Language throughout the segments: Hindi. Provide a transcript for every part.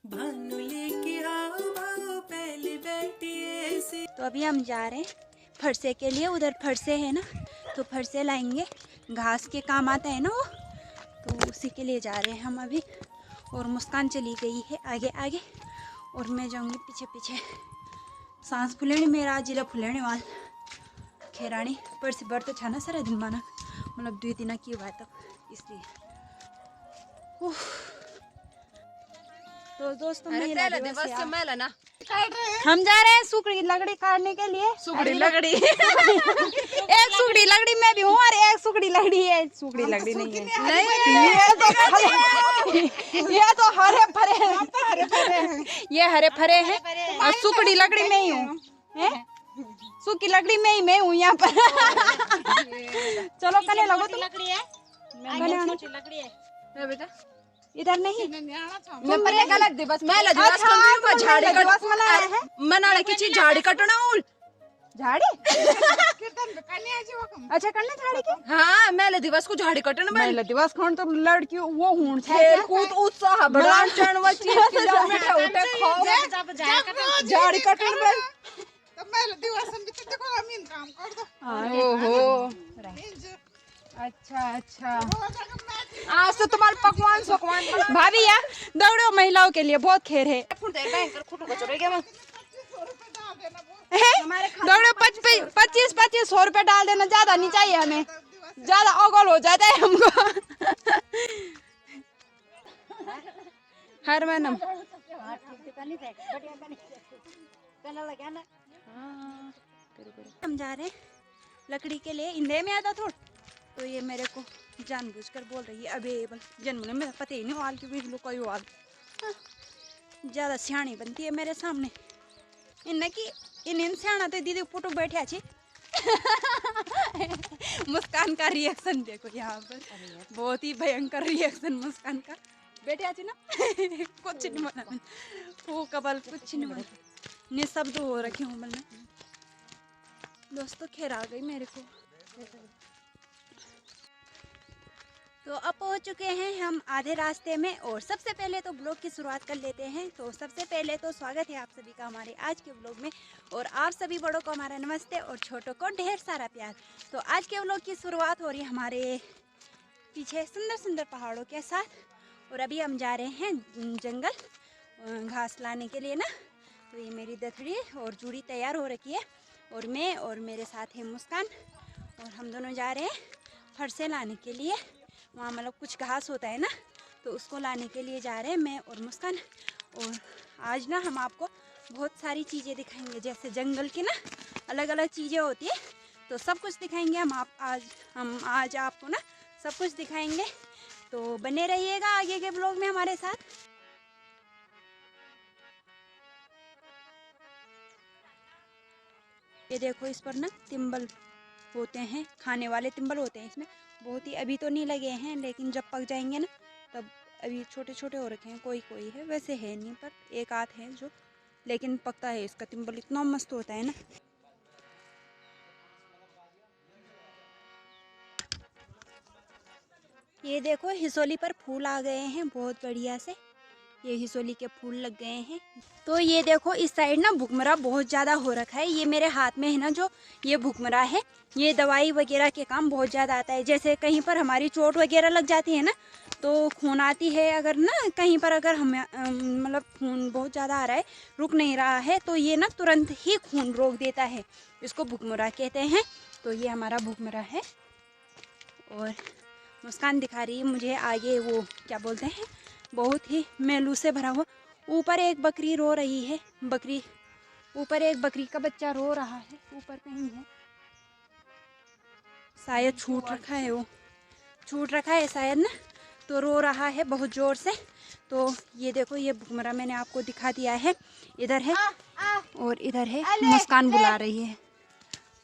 भानु लेके आओ भाऊ पहली बेटी ऐसी। तो अभी हम जा रहे हैं फरसे के लिए। उधर फरसे है ना, तो फरसे लाएंगे, घास के काम आता है ना वो, तो उसी के लिए जा रहे हैं हम अभी। और मुस्कान चली गई है आगे आगे और मैं जाऊंगी पीछे पीछे। सांस फुलेणी मेरा जिला फुलेणी वाल खेराणी पर से बढ़ तो छाना सारा दिन माना, मतलब 2 दिन की हुआ तब, इसलिए। तो दोस्तों महिला दिवस है ना, हम जा रहे हैं सुखड़ी लकड़ी काटने के लिए। सुखड़ी लकड़ी एक सुखड़ी लकड़ी में भी हूँ और एक सुखड़ी लकड़ी है। सुखड़ी लकड़ी नहीं है, ये तो हरे भरे हैं, ये हरे भरे हैं और सुखड़ी लकड़ी में ही हूँ। सूखी लकड़ी में ही मैं हूँ यहाँ पर। चलो कने लगो तुम। लकड़ी है लकड़ी है बेटा, इधर नहीं। मैं परे गलत दिवस मेला दिवस को झाड़ी कट मनाया है। मनाला की चीज झाड़ी कटना उल झाड़ी अच्छा करना झाड़ी के। हाँ मेले दिवस को झाड़ी कटना मेले दिवस खान तो लड़की वो हूं खेल कूद उत्साह बढ़ान चढ़वा चीज की मीठा उठे खाओ झाड़ी कटना में तो मेले दिवस में तो देखो अमीन काम कर दो। ओहो अच्छा आज तो तुम्हारे पकवान भाभी यार दौड़ो, महिलाओं के लिए बहुत खेर है। दौड़ो 25-25 रुपए डाल देना, ज्यादा नहीं चाहिए हमें, ज्यादा अगल हो जाता है हमको। हर मैडम हम जा रहे हैं लकड़ी के लिए। इंदे में आता थोड़ा, तो ये मेरे को जानबूझकर बोल रही है अवेलेबल जन्म में पता ही नहीं वाल की बीच लो कोई वाल ज़्यादा सियाणी बनती है मेरे सामने। इन्हें की इन सियाणा तो दीदी फोटो बैठे अच्छी। मुस्कान का रिएक्शन देखो यहाँ पर, बहुत ही भयंकर रिएक्शन मुस्कान का। बैठे अच्छी ना कुछ नहीं बना वो कबल कुछ नहीं बना, निशब्द हो रखी हूँ मैं। दोस्तों खेर आ गई मेरे को। तो अब पहुंच चुके हैं हम आधे रास्ते में और सबसे पहले तो ब्लॉग की शुरुआत कर लेते हैं। तो सबसे पहले तो स्वागत है आप सभी का हमारे आज के ब्लॉग में, और आप सभी बड़ों को हमारा नमस्ते और छोटों को ढेर सारा प्यार। तो आज के ब्लॉग की शुरुआत हो रही है हमारे पीछे सुंदर सुंदर पहाड़ों के साथ। और अभी हम जा रहे हैं जंगल घास लाने के लिए ना। तो ये मेरी दथड़ी और जूड़ी तैयार हो रखी है और मैं और मेरे साथ है मुस्कान, और हम दोनों जा रहे हैं फरसे लाने के लिए। वहाँ मतलब कुछ घास होता है ना, तो उसको लाने के लिए जा रहे हैं मैं और मुस्कान। और आज ना हम आपको बहुत सारी चीज़ें दिखाएंगे, जैसे जंगल की ना अलग अलग चीज़ें होती है, तो सब कुछ दिखाएंगे हम आज आपको ना सब कुछ दिखाएंगे। तो बने रहिएगा आगे के ब्लॉग में हमारे साथ। ये देखो इस पर ना तिम्बल होते हैं, खाने वाले तिम्बल होते हैं इसमें। बहुत ही अभी तो नहीं लगे हैं, लेकिन जब पक जाएंगे ना तब। अभी छोटे छोटे हो रखे हैं, कोई कोई है, वैसे है नहीं, पर एक आध है जो, लेकिन पकता है इसका तिम्बल, इतना मस्त होता है ना। ये देखो हिसोली पर फूल आ गए हैं बहुत बढ़िया से, ये हिसोली के फूल लग गए हैं। तो ये देखो इस साइड ना भुखमरा बहुत ज़्यादा हो रखा है। ये मेरे हाथ में है ना जो ये भुखमरा है, ये दवाई वगैरह के काम बहुत ज़्यादा आता है। जैसे कहीं पर हमारी चोट वगैरह लग जाती है ना, तो खून आती है अगर ना कहीं पर, अगर हम मतलब खून बहुत ज़्यादा आ रहा है, रुक नहीं रहा है, तो ये ना तुरंत ही खून रोक देता है। इसको भुखमरा कहते हैं। तो ये हमारा भुखमरा है। और मुस्कान दिखा रही है मुझे आगे वो क्या बोलते हैं, बहुत ही मैलू से भरा हुआ। ऊपर एक बकरी रो रही है, ऊपर एक बकरी का बच्चा रो रहा है, ऊपर कहीं है, शायद छूट रखा है, वो छूट रखा है शायद ना, तो रो रहा है बहुत ज़ोर से। तो ये देखो ये भुखमरा मैंने आपको दिखा दिया है, इधर है और इधर है। मुस्कान बुला रही है,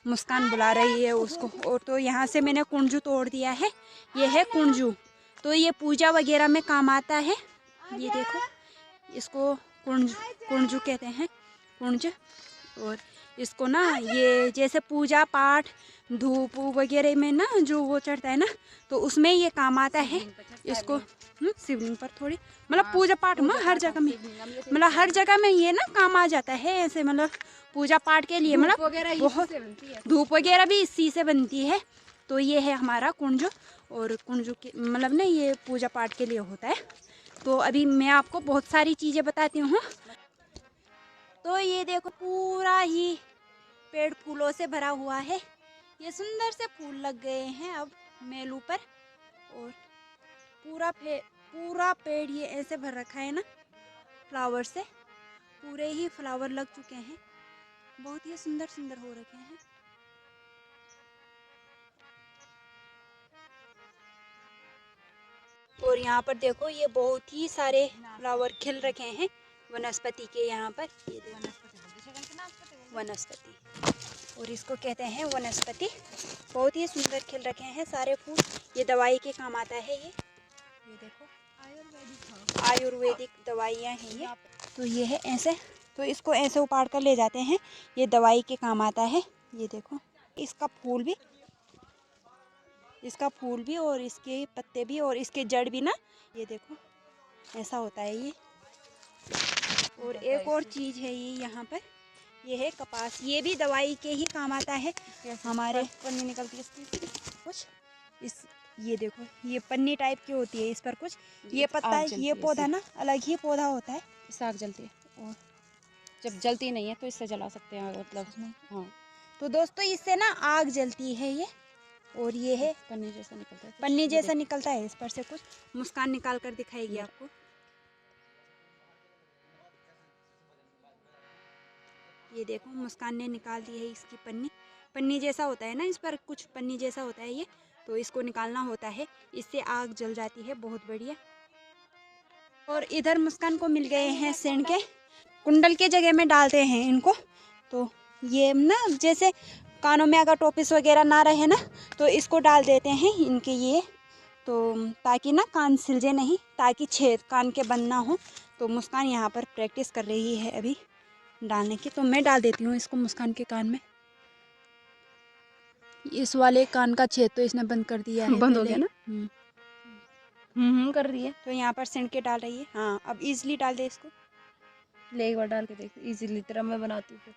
मुस्कान बुला रही है उसको। और तो यहाँ से मैंने कुंजू तोड़ दिया है, ये है कुंजू, तो ये पूजा वगैरह में काम आता है। ये देखो इसको कुंजू कहते हैं, कुंज। और इसको ना ये जैसे पूजा पाठ धूप वगैरह में ना जो वो चढ़ता है ना, तो उसमें ये काम आता है। इसको शिवलिंग पर थोड़ी मतलब पूजा पाठ में हर जगह में, मतलब हर जगह में ये ना काम आ जाता है ऐसे, मतलब पूजा पाठ के लिए, मतलब बहुत धूप वगैरह भी इसी से बनती है। तो ये है हमारा कुंज, और कुंज के मतलब ना ये पूजा पाठ के लिए होता है। तो अभी मैं आपको बहुत सारी चीज़ें बताती हूँ। तो ये देखो पूरा ही पेड़ फूलों से भरा हुआ है। ये सुंदर से फूल लग गए हैं अब मेलू पर, और पूरा पेड़ ये ऐसे भर रखा है ना फ्लावर से, पूरे ही फ्लावर लग चुके हैं, बहुत ही सुंदर सुंदर हो रखे हैं। और यहाँ पर देखो ये बहुत ही सारे फ्लावर खिल रखे हैं वनस्पति के। यहाँ पर ये वनस्पति, और इसको कहते हैं वनस्पति। बहुत ही सुंदर खिल रखे हैं सारे फूल। ये दवाई के काम आता है। ये देखो आयुर्वेदिक दवाइयाँ हैं ये। तो ये है ऐसे, तो इसको ऐसे उपाड़ कर ले जाते हैं, ये दवाई के काम आता है। ये देखो इसका फूल भी और इसके पत्ते भी और इसके जड़ भी ना, ये देखो ऐसा होता है ये। और एक और चीज़ है ये यहाँ पर, ये है कपास। ये भी दवाई के ही काम आता है हमारे। पन्नी निकलती है इसकी कुछ, इस ये देखो ये पन्नी टाइप की होती है, इस पर कुछ ये पत्ता है, ये पौधा ना अलग ही पौधा होता है। इससे आग जलती है, और जब जलती नहीं है तो इससे जला सकते हैं मतलब। हाँ, तो दोस्तों इससे ना आग जलती है ये। और ये है पन्नी जैसा निकलता है, पन्नी जैसा निकलता है, इस पर से कुछ मुस्कान निकाल कर दिखाएगी आपको। ये देखो मुस्कान ने निकाल दी है इसकी पन्नी जैसा होता है ना, इस पर कुछ पन्नी जैसा होता है ये, तो इसको निकालना होता है, इससे आग जल जाती है। बहुत बढ़िया। और इधर मुस्कान को मिल गए हैं सेंड के कुंडल के जगह में डालते हैं इनको। तो ये ना जैसे कानों में अगर टोपिस वगैरह ना रहे ना, तो इसको डाल देते हैं इनके ये, तो ताकि ना कान सिलजे नहीं, ताकि छेद कान के बंद ना हो। तो मुस्कान यहाँ पर प्रैक्टिस कर रही है अभी डालने की, तो मैं डाल देती हूँ इसको मुस्कान के कान में। इस वाले कान का छेद तो इसने बंद कर दिया है, बंद हो गया ना। कर रही है। तो यहाँ पर सिंड के डाल रही है। हाँ अब इजीली डाल दे इसको, ले एक बार डाल के देख, इजीली तरह मैं बनाती हूँ।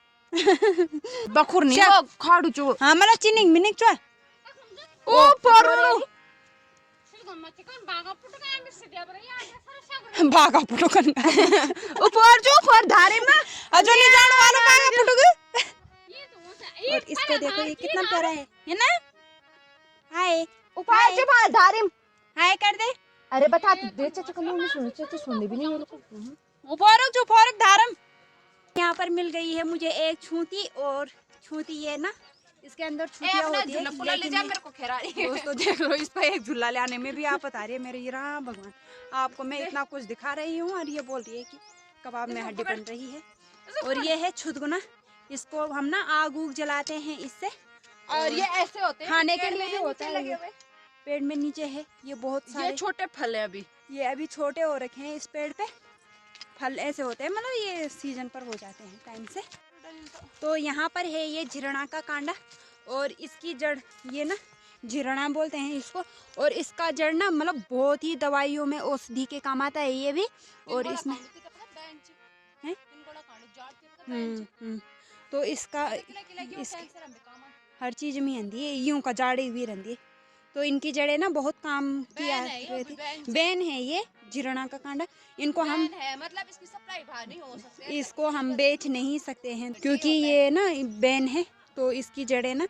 बखुर नहीं वो खाड़ू चो। हाँ मतलब चिनिंग मिनिक चो ओ परो भागा पुटुकन ऊपर जो पर धारे में अजो नहीं जाने वाला भागा पुटुक। और इसको देखो ये कितना प्यारा है ना। हाय ऊपर जो पर धारे में हाय कर दे। अरे बता दे चाचा कम नहीं सुन, चाचा सुनने भी नहीं ये लोग। ऊपर जो फौरक धारम। यहाँ पर मिल गई है मुझे एक छूती, और छूती ये ना इसके अंदर छुटियाँ होती है, लेकिन दोस्तों देख लो इस पर एक झूला लाने में भी आप बता रही है मेरे राम भगवान, आपको मैं इतना कुछ दिखा रही हूँ और ये बोल रही है कि कबाब में हड्डी बन रही है। और ये है छुदगुना, इसको हम ना आग उग जलाते हैं इससे, और ये ऐसे होते हैं खाने के लिए भी होता है। ये पेड़ में नीचे है ये बहुत सारे, ये छोटे फल है अभी, ये अभी छोटे हो रखे हैं इस पेड़ पे। फल ऐसे होते हैं, मतलब ये सीजन पर हो जाते हैं टाइम से। तो यहाँ पर है ये झिरणा का कांडा, और इसकी जड़ ये ना झिरणा बोलते हैं इसको, और इसका जड़ ना मतलब बहुत ही दवाइयों में औषधि के काम आता है ये भी। और इसमें तो इसका हर चीज में आंदी है, यूं का जाड़ी भी रहती है। तो इनकी जड़ें ना बहुत काम की रहती। बैन है ये झिरणा का कांडा, इनको हम मतलब इसकी सप्लाई बाहर नहीं हो सकती, इसको हम बेच नहीं सकते हैं क्योंकि ये ना बैन है। तो इसकी जड़ें ना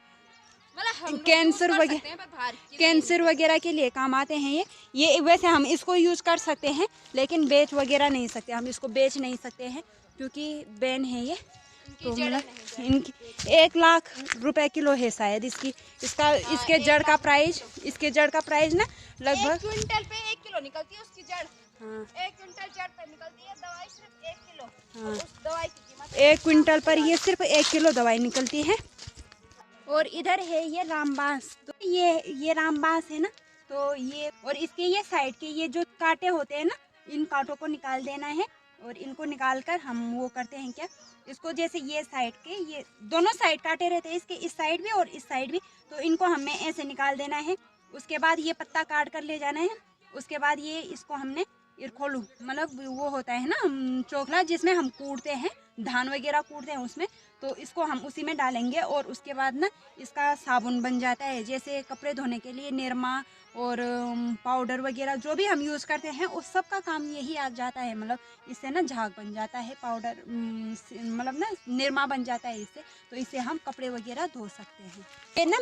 कैंसर वगैरह के लिए काम आते हैं ये वैसे हम इसको यूज कर सकते हैं, लेकिन बेच वगैरह नहीं सकते, हम इसको बेच नहीं सकते हैं क्योंकि बैन है ये। तो मतलब इनकी 1 लाख रुपए किलो है शायद इसके जड़ का प्राइस ना लगभग 1 क्विंटल पे 1 किलो निकलती है उसकी जड़। हाँ 1 क्विंटल जड़ पे निकलती है दवाई सिर्फ 1 किलो। हाँ उस दवाई की कीमत 1 क्विंटल पर ये सिर्फ 1 किलो दवाई निकलती है। और इधर है ये रामबांस, तो ये रामबांस है ना, तो ये और इसके ये साइड के ये जो कांटे होते हैं ना, इन कांटों को निकाल देना है और इनको निकाल कर हम वो करते हैं क्या, इसको जैसे ये साइड के, ये दोनों साइड काटे रहते हैं इसके, इस साइड भी और इस साइड भी, तो इनको हमें ऐसे निकाल देना है। उसके बाद ये पत्ता काट कर ले जाना है। उसके बाद ये इसको हमने इरखोलू मतलब वो होता है ना चोखला, जिसमें हम कूटते हैं, धान वगैरह कूटते हैं उसमें, तो इसको हम उसी में डालेंगे और उसके बाद ना इसका साबुन बन जाता है। जैसे कपड़े धोने के लिए निरमा और पाउडर वगैरह जो भी हम यूज़ करते हैं उस सब का काम यही आ जाता है। मतलब इससे ना झाग बन जाता है, पाउडर मतलब ना निरमा बन जाता है इससे, तो इससे हम कपड़े वगैरह धो सकते हैं। ये ना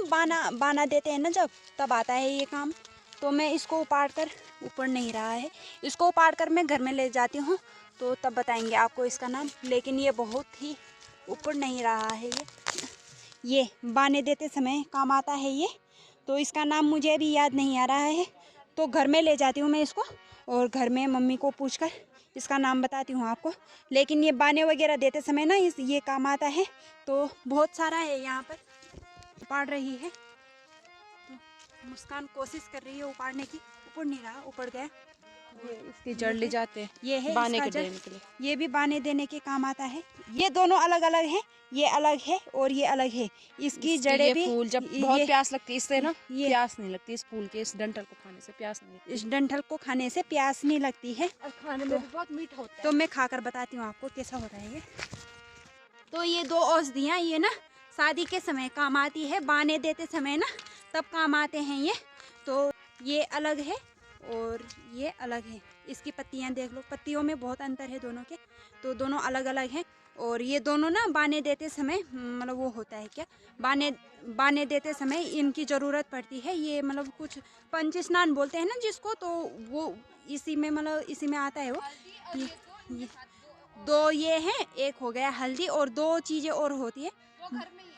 बाना देते हैं ना जब, तब आता है ये काम। तो मैं इसको उपाड़ कर, ऊपर नहीं रहा है, इसको उपाड़ कर मैं घर में ले जाती हूँ, तो तब बताएंगे आपको इसका नाम। लेकिन ये बहुत ही ऊपर नहीं रहा है, ये बाने देते समय काम आता है ये, तो इसका नाम मुझे अभी याद नहीं आ रहा है। तो घर में ले जाती हूँ मैं इसको और घर में मम्मी को पूछकर इसका नाम बताती हूँ आपको। लेकिन ये बाने वगैरह देते समय ना ये काम आता है। तो बहुत सारा है यहाँ पर, उपाड़ रही है, तो मुस्कान कोशिश कर रही है उपाड़ने की, ऊपर नहीं रहा, ऊपर गया। इसकी जड़ ले जाते हैं, ये है बाने इसका के जड़, देने के लिए। ये भी बाने देने के काम आता है। ये दोनों अलग अलग है, ये अलग है और ये अलग है। इसकी जड़ें भी, फूल जब बहुत प्यास लगती है इससे ना, ये प्यास नहीं लगती इस फूल के, इस डंठल को खाने से प्यास नहीं लगती। इस डंठल को खाने से प्यास नहीं लगती है। और खाने में भी बहुत मीठा होता है। तो मैं खाकर बताती हूँ आपको कैसा होता है ये। तो ये दो औषधियाँ ये ना शादी के समय काम आती है, बाने देते समय ना तब काम आते हैं ये। तो ये अलग है और ये अलग है। इसकी पत्तियाँ देख लो, पत्तियों में बहुत अंतर है दोनों के, तो दोनों अलग अलग हैं। और ये दोनों ना बाने देते समय मतलब वो होता है क्या, बाने देते समय इनकी ज़रूरत पड़ती है। ये मतलब कुछ पंच स्नान बोलते हैं ना जिसको, तो वो इसी में मतलब इसी में आता है वो। ये दो ये हैं, एक हो गया हल्दी, और दो चीज़ें और होती है,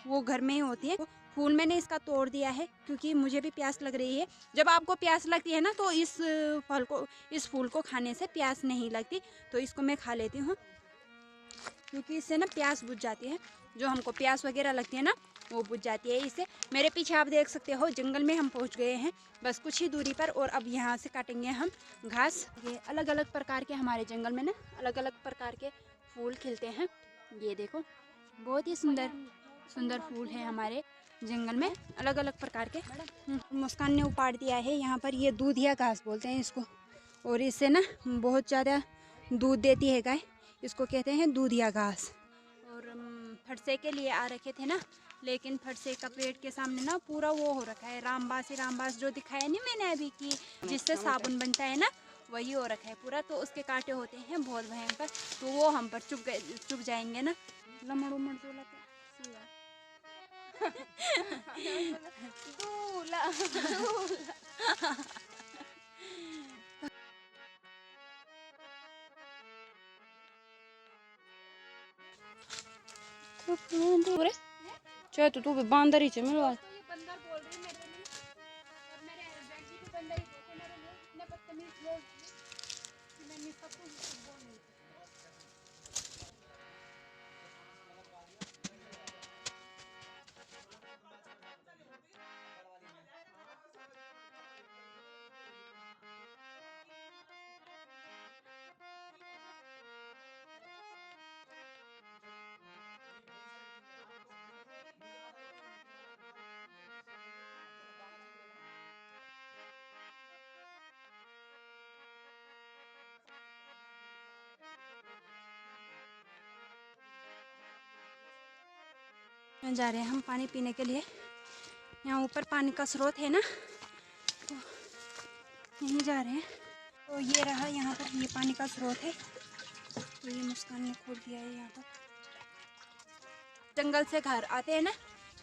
वो घर में ही होती है। फूल मैंने इसका तोड़ दिया है क्योंकि मुझे भी प्यास लग रही है। जब आपको प्यास लगती है ना तो इस फूल को खाने से प्यास नहीं लगती, तो इसको मैं खा लेती हूँ क्योंकि इससे ना प्यास बुझ जाती है। जो हमको प्यास वगैरह लगती है ना वो बुझ जाती है इससे। मेरे पीछे आप देख सकते हो जंगल में हम पहुँच गए हैं, बस कुछ ही दूरी पर, और अब यहाँ से काटेंगे हम घास। ये अलग अलग प्रकार के हमारे जंगल में ना अलग अलग प्रकार के फूल खिलते हैं। ये देखो बहुत ही सुंदर सुंदर फूल है हमारे जंगल में, अलग अलग प्रकार के। मुस्कान ने उपाड़ दिया है यहाँ पर, ये दूधिया घास बोलते हैं इसको, और इससे ना बहुत ज़्यादा दूध देती है गाय, इसको कहते हैं दूधिया घास। और फरसे के लिए आ रखे थे ना, लेकिन फरसे का पेड़ के सामने ना पूरा वो हो रखा है, रामबास जो दिखाया नहीं मैंने अभी कि जिससे साबुन बनता है ना, वही हो रखा है पूरा। तो उसके कांटे होते हैं बहुत भयंकर, तो वो हम पर चुप जाएंगे ना। लमड़ उमड़ जो लगे दूल्हा चाहे तो तू भी बांदर ही मिलवा। बंदर बोल रही मेरे लिए, और मेरे हस्बैंड जी भी बंदर ही बोलते मेरे लिए। इतने बदतमीज लोग कि मैं नहीं सकूं बोल नहीं। जा रहे हैं हम पानी पीने के लिए। यहाँ ऊपर पानी का स्रोत है ना, तो यहीं जा रहे हैं। तो ये रहा यहाँ पर, ये पानी का स्रोत है, तो ये मुस्कान ने खोल दिया है यहाँ पर। जंगल से घर आते हैं ना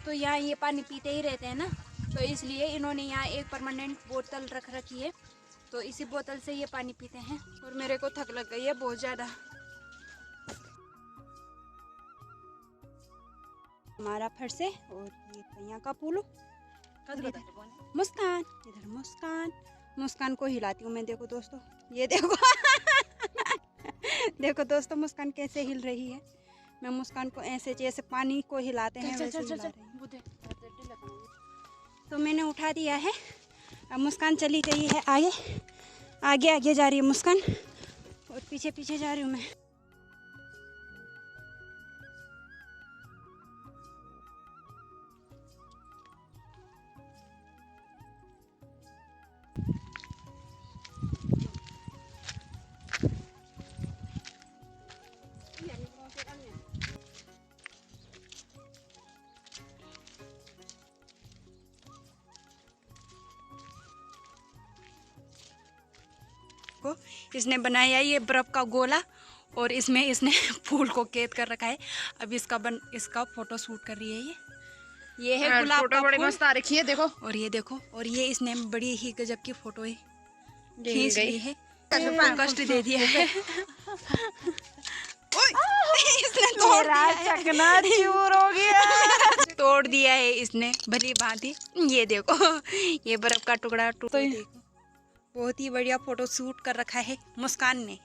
तो यहाँ ये पानी पीते ही रहते हैं ना, तो इसलिए इन्होंने यहाँ एक परमानेंट बोतल रख रखी है, तो इसी बोतल से ये पानी पीते हैं। और मेरे को थक लग गई है बहुत ज़्यादा। हमारा फरसे और ये पैया का पुलू। मुस्कान इधर, मुस्कान को हिलाती हूँ मैं। देखो दोस्तों, ये देखो देखो दोस्तों मुस्कान कैसे हिल रही है। मैं मुस्कान को ऐसे जैसे पानी को हिलाते हैं वैसे हिला रही हूँ। तो मैंने उठा दिया है, अब मुस्कान चली गई है आगे आगे जा रही है मुस्कान, और पीछे जा रही हूँ मैं। को इसने बनाया ये बर्फ का गोला और इसमें इसने फूल को कैद कर रखा है। अब इसका फोटो शूट कर रही है ये है गुलाब का बड़ी फूल। मस्त आ रखी है, देखो। और ये देखो, और ये इसने बड़ी ही गजब की फोटो है खींच ली है, कष्ट दे दिया है। इसने तोड़ दिया है। चकनाचूर हो गया। तोड़ दिया है इसने भली भांति। ये देखो, ये बर्फ का टुकड़ा देखो, बहुत ही बढ़िया फोटो शूट कर रखा है मुस्कान ने।